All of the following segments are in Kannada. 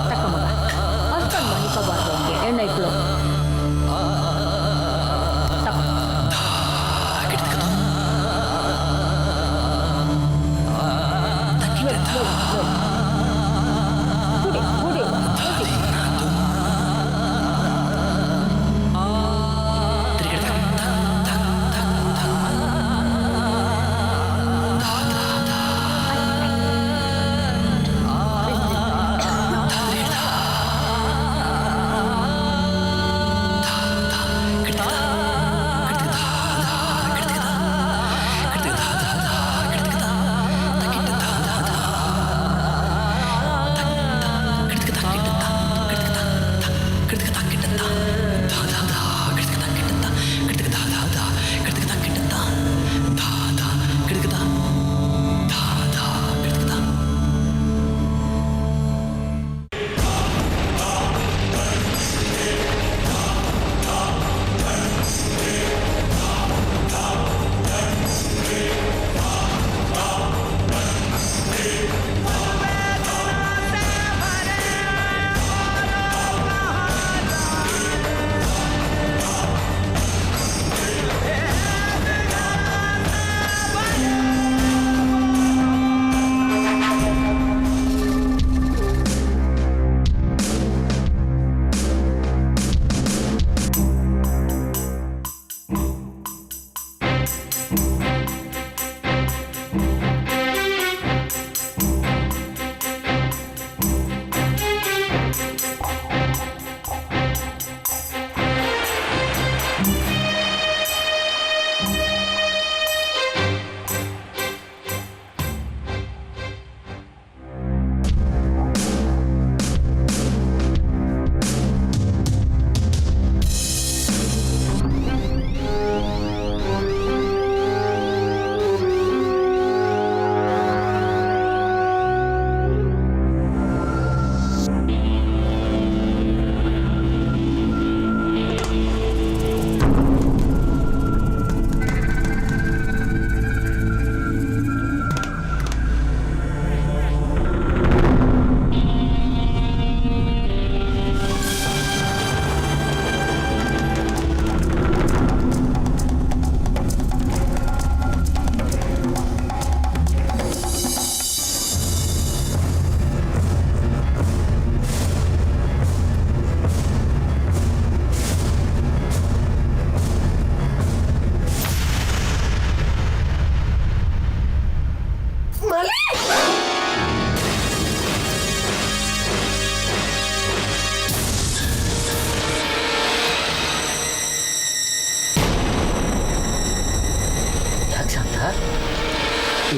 ತಕ್ಕಮಗ ಅಷ್ಟೊಂದು ಮನಿಕೋಬಾರ್ದು ಅವನಿಗೆ ಎಣ್ಣೆ ಇಟ್ಲು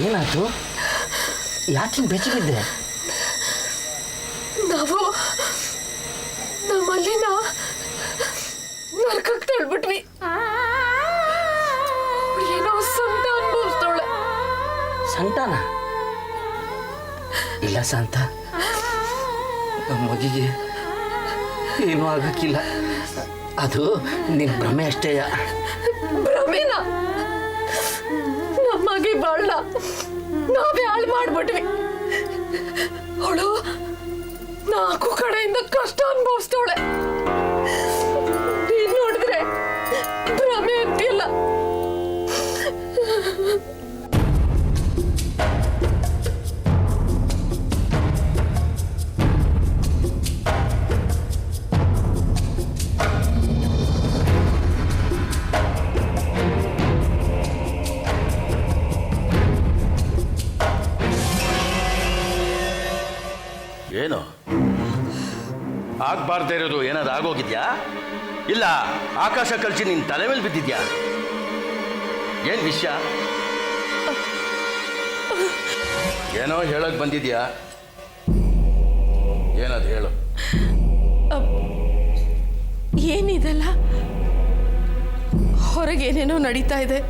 ಏನಾಯ್ತು? ಯಾಕೆ ಬೆಚ್ಚಗಿದ್ದೆ? ನಾವು ನಮ್ಮಲ್ಲಿನ ನರಕಕ್ಕೆ ತಳ್ಬಿಟ್ವಿ. ಏನೋ ಸಂತ ಅನ್ಭವಿಸ್ತಾಳೆ. ಸಂತಾನ? ಇಲ್ಲ ಶಾಂತ, ನಮ್ಮ ಮಗಿಗೆ ಏನೂ ಆಗಕ್ಕಿಲ್ಲ. ಅದು ನಿನ್ನ ಭ್ರಮೆ ಅಷ್ಟೇ. ಭ್ರಮೆನ? ನಮ್ಮಗೆ ಬಾಳ ನಾವೇ ಹಾಳು ಮಾಡ್ಬಿಟ್ವಿ. ಅವಳು 4 ಕಡೆಯಿಂದ ಕಷ್ಟ ಅನುಭವಿಸ್ತಾಳೆ. ನೀನ್ ನೋಡಿದ್ರೆ ಭ್ರಮೆ ಅಂತಿಲ್ಲ. ಏನು ಆಗ್ಬಾರ್ದೇ ಇರೋದು ಏನಾದ್ರು ಆಗೋಗಿದ್ಯಾ? ಇಲ್ಲ ಆಕಾಶ ಕಲ್ಚಿ ನಿನ್ನ ತಲೆ ಮೇಲೆ ಬಿದ್ದಿದ್ಯಾ? ಏನು ವಿಷಯ? ಏನೋ ಹೇಳಕ್ ಬಂದಿದ್ಯಾ? ಏನದು ಹೇಳು. ಏನಿದೆಲ್ಲ? ಹೊರಗೇನೇನೋ ನಡೀತಾ ಇದೆ.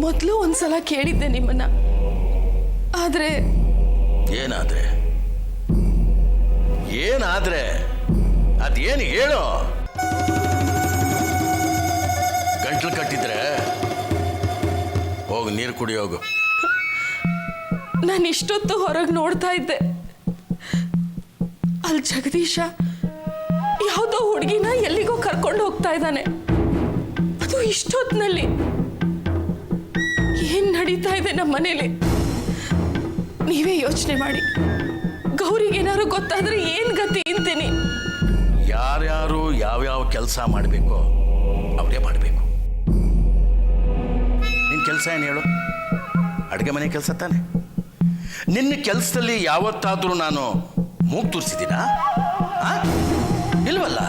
ಮೊದಲು ಒಂದ್ಸಲ ಕೇಳಿದ್ದೆ ನಿಮ್ಮನ್ನ. ಆದ್ರೆ ಏನಾದ್ರೆ? ಏನಾದ್ರೆ ಅದೇನು ಹೇಳು. ಗಂಟ್ಲು ಕಟ್ಟಿದ್ರೆ ಹೋಗು, ನೀರು ಕುಡಿಯೋಗು. ನಾನು ಇಷ್ಟೊತ್ತು ಹೊರಗೆ ನೋಡ್ತಾ ಇದ್ದೆ. ಅಲ್ಲಿ ಜಗದೀಶ ಯಾವುದೋ ಹುಡುಗಿನ ಎಲ್ಲಿಗೋ ಕರ್ಕೊಂಡು ಹೋಗ್ತಾ ಇದ್ದಾನೆ. ಅದು ಇಷ್ಟೊತ್ತಿನಲ್ಲಿ. ಏನ್ ನಡೀತಾ ಇದೆ ನಮ್ಮ ಮನೇಲಿ? ನೀವೇ ಯೋಚನೆ ಮಾಡಿ. ಗೌರಿಗೇನಾದ್ರು ಗೊತ್ತಾದ್ರೆ ಏನ್ ಗತಿ ಅಂತೀನಿ. ಯಾರ್ಯಾರು ಯಾವ್ಯಾವ ಕೆಲಸ ಮಾಡಬೇಕೋ ಅವರೇ ಮಾಡಬೇಕು. ನಿನ್ನ ಕೆಲಸ ಏನು ಹೇಳು? ಅಡುಗೆ ಮನೆ ಕೆಲಸ ತಾನೆ. ನಿನ್ನ ಕೆಲಸದಲ್ಲಿ ಯಾವತ್ತಾದರೂ ನಾನು ಮೂಗು ತೋರಿಸಿದ್ದೀನಾ? ಇಲ್ವಲ್ಲ.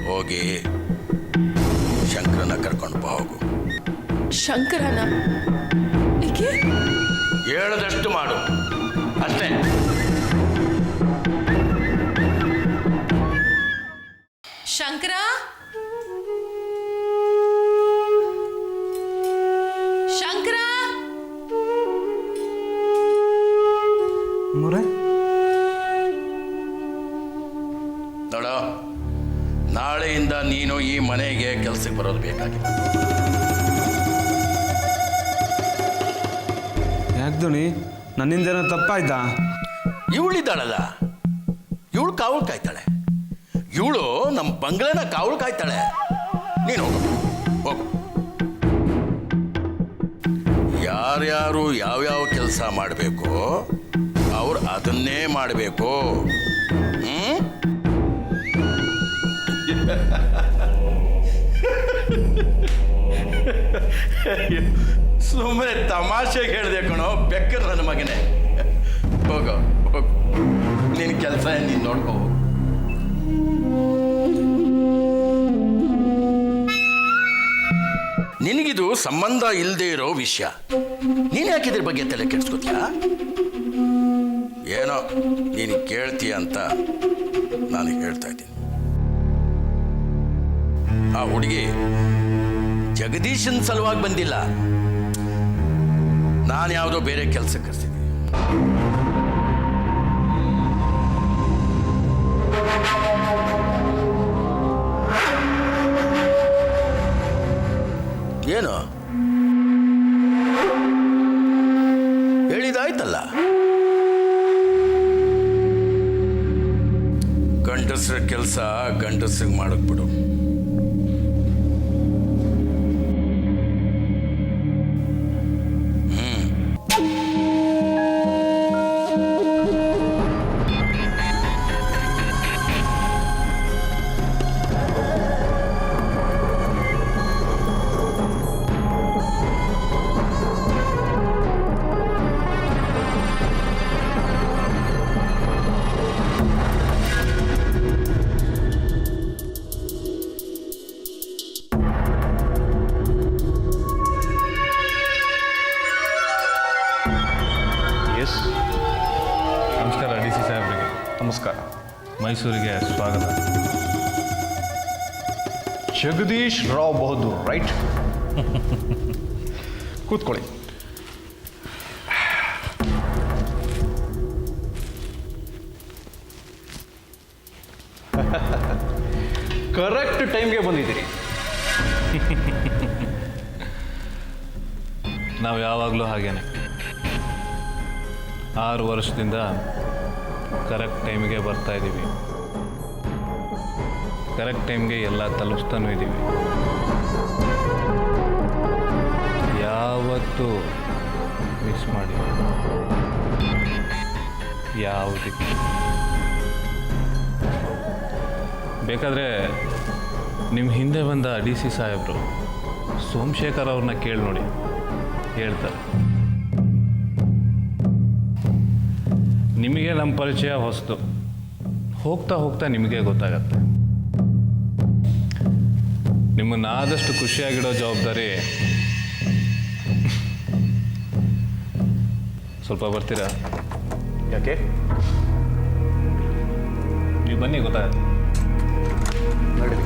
ಹೋಗಿ ಶಂಕರನ ಕರ್ಕೊಂಡು ಬಾ ಹೋಗು. ಶಂಕರನ? ಏಕೆ? ಹೇಳದಷ್ಟು ಮಾಡು ಅಷ್ಟೇ. ಶಂಕರ, ಶಂಕರ, ಮೂರೇ ನೋಡ, ನಾಳೆಯಿಂದ ನೀನು ಈ ಮನೆಗೆ ಕೆಲಸಕ್ಕೆ ಬರೋದು ಬೇಕಾಗಿಲ್ಲ. ಯಾಕೆ ದೋಣಿ, ನನ್ನಿಂದೇನೋ ತಪ್ಪಾಯ್ತಾ? ಇವಳಿದ್ದಾಳಲ್ಲ, ಇವಳು ಕಾವಲು ಕಾಯ್ತಾಳೆ. ಇವಳು ನಮ್ಮ ಬಂಗ್ಲೆನ ಕಾವಲು ಕಾಯ್ತಾಳೆ. ನೀನು ಹೋಗು. ಯಾರ್ಯಾರು ಯಾವ್ಯಾವ ಕೆಲಸ ಮಾಡಬೇಕು ಅವ್ರು ಅದನ್ನೇ ಮಾಡಬೇಕು. ಸುಮ್ಮನೆ ತಮಾಷೆಗೆ ಹೇಳಿದೆ ಕಣೋ, ಬೆಕ್ಕರ್ ನನ್ನ ಮಗನೇ. ಹೋಗು. ನಿನ್ನ ಕೆಲಸ ನೀನು ನೋಡ್ಕೋ. ನಿನಗಿದು ಸಂಬಂಧ ಇಲ್ಲದೆ ಇರೋ ವಿಷಯ. ನೀನು ಯಾಕೆ ಇದ್ರ ಬಗ್ಗೆ ತಲೆ ಕೆಡಿಸ್ಕೋತೀಯ? ಏನೋ ನೀನು ಕೇಳ್ತೀಯ ಅಂತ ನಾನು ಹೇಳ್ತಾ ಇದ್ದೀನಿ. ಆ ಹುಡುಗಿ ಜಗದೀಶನ್ ಸಲುವಾಗಿ ಬಂದಿಲ್ಲ, ನಾನು ಯಾವುದೋ ಬೇರೆ ಕೆಲಸ ಕರೆಸಿದ್ದೀನಿ. ಏನು ಹೇಳಿದಾಯ್ತಲ್ಲ, ಗಂಡಸ್ರ ಕೆಲಸ ಗಂಡಸ್ರಿಗೆ ಮಾಡಕ್ ಬಿಡು. ನಮಸ್ಕಾರ ಡಿ ಸಿ ಸಾಹೇಬ್ರಿಗೆ. ನಮಸ್ಕಾರ. ಮೈಸೂರಿಗೆ ಸ್ವಾಗತ. ಜಗದೀಶ್ ರಾವ್ ಬಹದ್ದೂರ್, ರೈಟ್? ಕೂತ್ಕೊಳ್ಳಿ. ಕರೆಕ್ಟ್ ಟೈಮ್ಗೆ ಬಂದಿದ್ದೀರಿ. ನಾವು ಯಾವಾಗಲೂ ಹಾಗೇನೆ, 6 ವರ್ಷದಿಂದ ಕರೆಕ್ಟ್ ಟೈಮಿಗೆ ಬರ್ತಾ ಇದ್ದೀವಿ. ಕರೆಕ್ಟ್ ಟೈಮ್ಗೆ ಎಲ್ಲ ತಲುಪಿಸ್ತಾನೂ ಇದ್ದೀವಿ. ಯಾವತ್ತೂ ಮಿಸ್ ಮಾಡಿ ಯಾವುದಕ್ಕೆ ಬೇಕಾದರೆ ನಿಮ್ಮ ಹಿಂದೆ ಬಂದ ಡಿ ಸಿ ಸಾಹೇಬರು ಸೋಮಶೇಖರ್ ಅವ್ರನ್ನ ಕೇಳಿ ನೋಡಿ, ಹೇಳ್ತಾರೆ. ನಿಮಗೆ ನಮ್ಮ ಪರಿಚಯ ಹೊಸದು, ಹೋಗ್ತಾ ಹೋಗ್ತಾ ನಿಮಗೆ ಗೊತ್ತಾಗತ್ತೆ. ನಿಮ್ಮನ್ನು ಆದಷ್ಟು ಖುಷಿಯಾಗಿಡೋ ಜವಾಬ್ದಾರಿ. ಸ್ವಲ್ಪ ಬರ್ತೀರಾ? ಯಾಕೆ? ನೀವು ಬನ್ನಿ, ಗೊತ್ತಾಗತ್ತೆ. ನಡೀರಿ.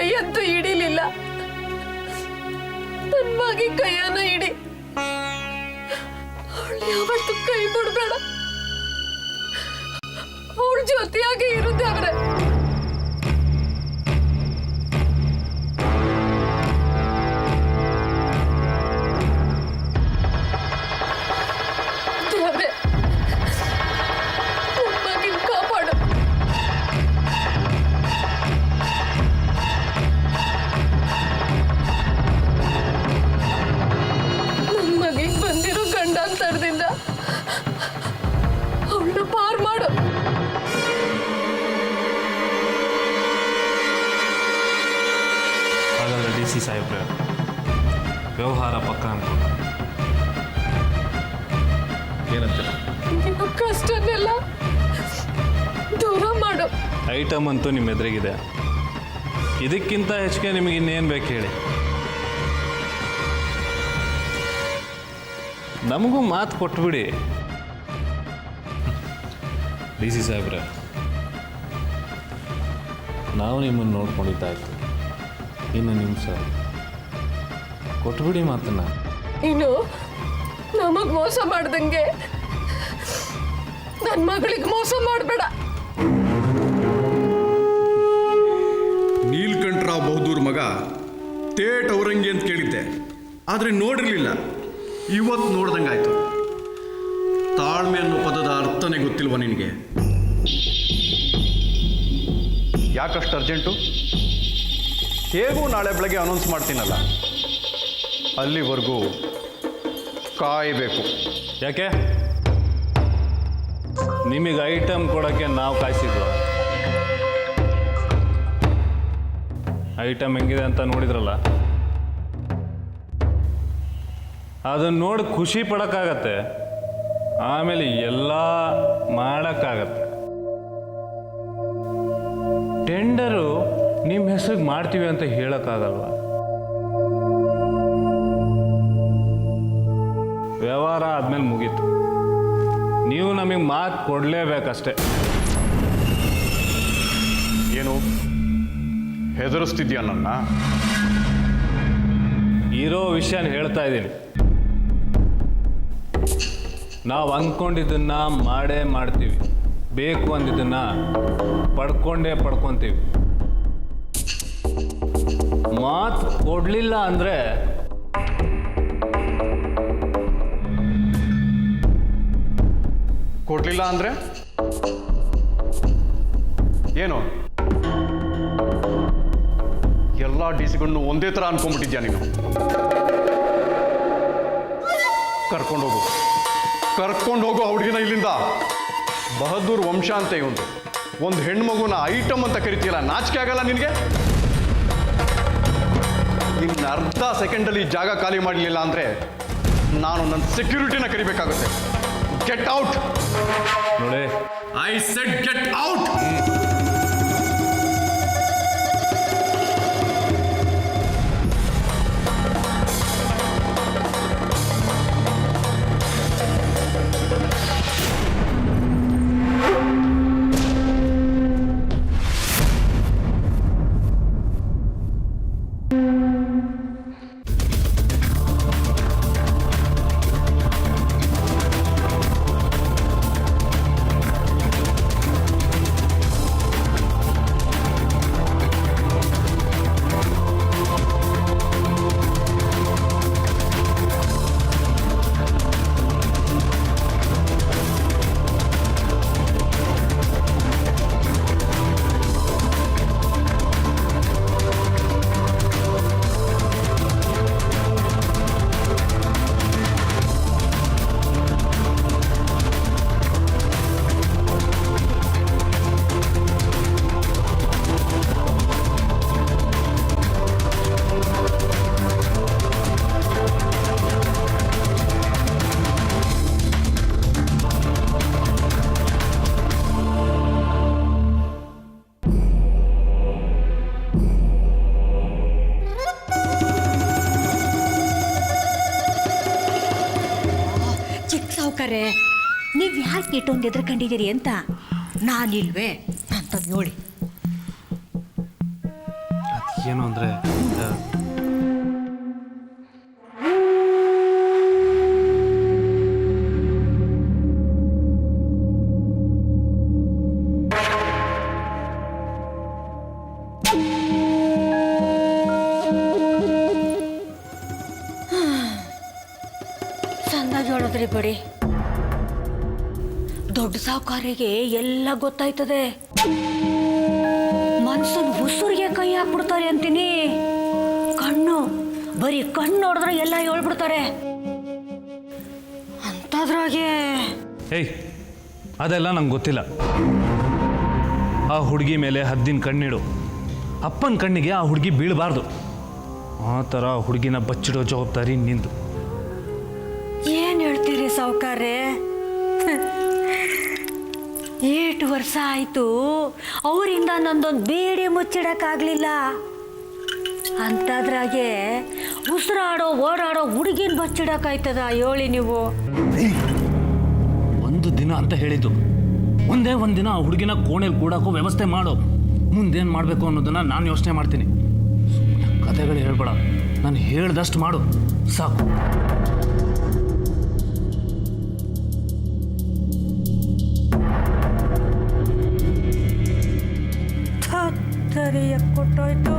ಕೈಯಂತೂ ಹಿಡಿಲಿಲ್ಲ. ನನ್ನ ಮಗಿ ಕೈಯನ್ನ ಹಿಡಿ. ಅವಳು ಯಾವತ್ತು ಕೈ ಬಿಡ್ಬೇಡ. ಅವಳ ಜೊತೆಯಾಗಿ ಇರು ದೇವ್ರೆ. ದೇವ್ರೆ, ನನ್ನ ಮಗಿನ ಕಾಪಾಡು. ನನ್ನ ಮಗಿಗೆ ಬಂದಿರೋ ಗಂಡಾಂತರದಿಂದ ಅವಳನ್ನ ಪಾರ್ ಮಾಡು. ಹಾಗಾದ್ರೆ ಡಿ ಸಿ ಸಾಹೇಬ್ರೆ ವ್ಯವಹಾರ ಪಕ್ಕ ಅನ್ಕೊಂಡು ಏನಂತೀರ? ನಿನ್ನ ಕಷ್ಟನೆಲ್ಲ ದೂರ ಮಾಡು. ಐಟಮ್ ಅಂತೂ ನಿಮ್ಮ ಎದುರಿಗಿದೆ. ಇದಕ್ಕಿಂತ ಹೆಚ್ಚಿಗೆ ನಿಮಗೆ ಇನ್ನೇನು ಬೇಕು ಹೇಳಿ. ನಮಗೂ ಮಾತು ಕೊಟ್ಬಿಡಿ ಡಿ ಸಿ ಸಾಹೇಬ್ರೆ. ನಾವು ನಿಮ್ಮನ್ನು ನೋಡ್ಕೊಂಡಿದ್ದಾಯ್ತು, ಇನ್ನು ನಿಮ್ಮ ಸರ್ ಕೊಟ್ಬಿಡಿ ಮಾತನ್ನ. ಇನ್ನು ನಮಗ್ ಮೋಸ ಮಾಡ್ದಂಗೆ ನನ್ನ ಮಗಳಿಗೆ ಮೋಸ ಮಾಡಬೇಡ. ನೀಲ್ಕಂಠರಾವ್ ಬಹದ್ದೂರ್ ಮಗ ತೇಟ್ ಔರಂಗಿ ಅಂತ ಕೇಳಿದ್ದೆ, ಆದರೆ ನೋಡಿರಲಿಲ್ಲ. ಇವತ್ತು ನೋಡ್ದಂಗಾಯ್ತು. ತಾಳ್ಮೆ ಅನ್ನೋ ಪದದ ಅರ್ಥನೇ ಗೊತ್ತಿಲ್ವ ನಿನಗೆ? ಯಾಕಷ್ಟು ಅರ್ಜೆಂಟು? ಹೇಗೂ ನಾಳೆ ಬೆಳಗ್ಗೆ ಅನೌನ್ಸ್ ಮಾಡ್ತೀನಲ್ಲ, ಅಲ್ಲಿವರೆಗೂ ಕಾಯಬೇಕು. ಯಾಕೆ ನಿಮಗೆ ಐಟಮ್ ಕೊಡೋಕ್ಕೆ ನಾವು ಕಾಯಿಸಿದ್ವು. ಐಟಮ್ ಹೆಂಗಿದೆ ಅಂತ ನೋಡಿದ್ರಲ್ಲ, ಅದನ್ನು ನೋಡಿ ಖುಷಿ ಪಡೋಕ್ಕಾಗತ್ತೆ, ಆಮೇಲೆ ಎಲ್ಲ ಮಾಡೋಕ್ಕಾಗತ್ತೆ. ಟೆಂಡರು ನಿಮ್ಮ ಹೆಸರಿಗೆ ಮಾಡ್ತೀವಿ ಅಂತ ಹೇಳೋಕ್ಕಾಗಲ್ವ. ವ್ಯವಹಾರ ಆದಮೇಲೆ ಮುಗೀತು. ನೀವು ನಮಗೆ ಮಾತು ಕೊಡಲೇಬೇಕಷ್ಟೆ. ಏನು ಹೆದರಿಸ್ತಿದ್ಯಾ ನನ್ನ? ಇರೋ ವಿಷಯನ ಹೇಳ್ತಾ ಇದ್ದೀನಿ. ನಾವು ಅಂದ್ಕೊಂಡಿದ್ದನ್ನ ಮಾಡೇ ಮಾಡ್ತೀವಿ, ಬೇಕು ಅಂದಿದ್ದನ್ನ ಪಡ್ಕೊಂಡೇ ಪಡ್ಕೊತೀವಿ. ಮಾತು ಕೊಡಲಿಲ್ಲ ಅಂದರೆ ಕೊಡ್ಲಿಲ್ಲ ಅಂದ್ರೆ ಏನು? ಎಲ್ಲ ಡಿ ಸಿಗಳನ್ನು ಒಂದೇ ಥರ ಅನ್ಕೊಂಡ್ಬಿಟ್ಟಿದ್ಯಾ ನೀನು? ಕರ್ಕೊಂಡು ಹೋಗು ಆ ಹುಡುಗಿನ ಇಲ್ಲಿಂದ. ಬಹದ್ದೂರ್ ವಂಶ ಅಂತ ಇವನು. ಒಂದು ಹೆಣ್ಮಗುನ ಐಟಮ್ ಅಂತ ಕರಿತೀಯಲ್ಲ, ನಾಚಿಕೆ ಆಗಲ್ಲ ನಿನಗೆ? ಇನ್ನು ಅರ್ಧ ಸೆಕೆಂಡಲ್ಲಿ ಜಾಗ ಖಾಲಿ ಮಾಡಲಿಲ್ಲ ಅಂದರೆ ನಾನು ನನ್ನ ಸೆಕ್ಯೂರಿಟಿನ ಕರಿಬೇಕಾಗುತ್ತೆ. Get out. ನೋಡಿ, ಐ ಸೆಡ್ ಗೆಟ್ ಔಟ್. ಸಾವುಕಾರೆ, ನೀವು ಯಾಕೆ ಇಟ್ಟೊಂದು ಎದ್ರಕೊಂಡಿದ್ದೀರಿ ಅಂತ ನಾನಿಲ್ವೇ ಅಂತ ನೋಡಿ. ಏನು ಅಂದರೆ ಚಂದಾಗಿ ಹೇಳೋದ್ರಿ ಬಿಡಿ. ದೊಡ್ಡ ಸಾವುಕಾರಿಗೆ ಎಲ್ಲ ಗೊತ್ತಾಯ್ತದೆ. ಮನ್ಸನ್ ಉಸುರಿಗೆ ಕೈ ಹಾಕ್ಬಿಡ್ತಾರೆ ಅಂತೀನಿ. ಬರೀ ಕಣ್ಣು ನೋಡಿದ್ರೆ ಎಲ್ಲ ಹೇಳ್ಬಿಡ್ತಾರೆ. ಅಂತದ್ರಾಗೆ ಏಯ್ ಅದೆಲ್ಲ ನಂಗೆ ಗೊತ್ತಿಲ್ಲ. ಆ ಹುಡುಗಿ ಮೇಲೆ ಹದ್ದಿನ ಕಣ್ಣಿಡು. ಅಪ್ಪನ ಕಣ್ಣಿಗೆ ಆ ಹುಡುಗಿ ಬೀಳಬಾರ್ದು. ಆ ಥರ ಹುಡುಗಿನ ಬಚ್ಚಿಡೋ ಜವಾಬ್ದಾರಿ ನಿಂದು. ಏನ್ ಹೇಳ್ತೀರಿ ಸಾವುಕಾರ್ರೆ? 8 ವರ್ಷ ಆಯ್ತು ಅವರಿಂದ ನಂದೊಂದು ಬೇಡಿ ಮುಚ್ಚಿಡಕ್ಕಾಗ್ಲಿಲ್ಲ. ಅಂತದ್ರಾಗೆ ಉಸಿರಾಡೋ ಓಡಾಡೋ ಹುಡುಗಿನ ಬಚ್ಚಿಡಕ್ಕಾಯ್ತದ ಹೇಳಿ ನೀವು? ಒಂದು ದಿನ ಅಂತ ಹೇಳಿದ್ದು. ಒಂದೇ ಒಂದಿನ ಆ ಹುಡುಗಿನ ಕೋಣೆಲಿ ಕೂಡಕ್ಕೂ ವ್ಯವಸ್ಥೆ ಮಾಡು. ಮುಂದೇನು ಮಾಡಬೇಕು ಅನ್ನೋದನ್ನ ನಾನು ಯೋಚನೆ ಮಾಡ್ತೀನಿ. ಕಥೆಗಳು ಹೇಳ್ಬೇಡ, ನಾನು ಹೇಳ್ದಷ್ಟು ಮಾಡು ಸಾಕು. ಸರಿಯಾಗಿ ಕೊಟ್ಟೋಯ್ತು.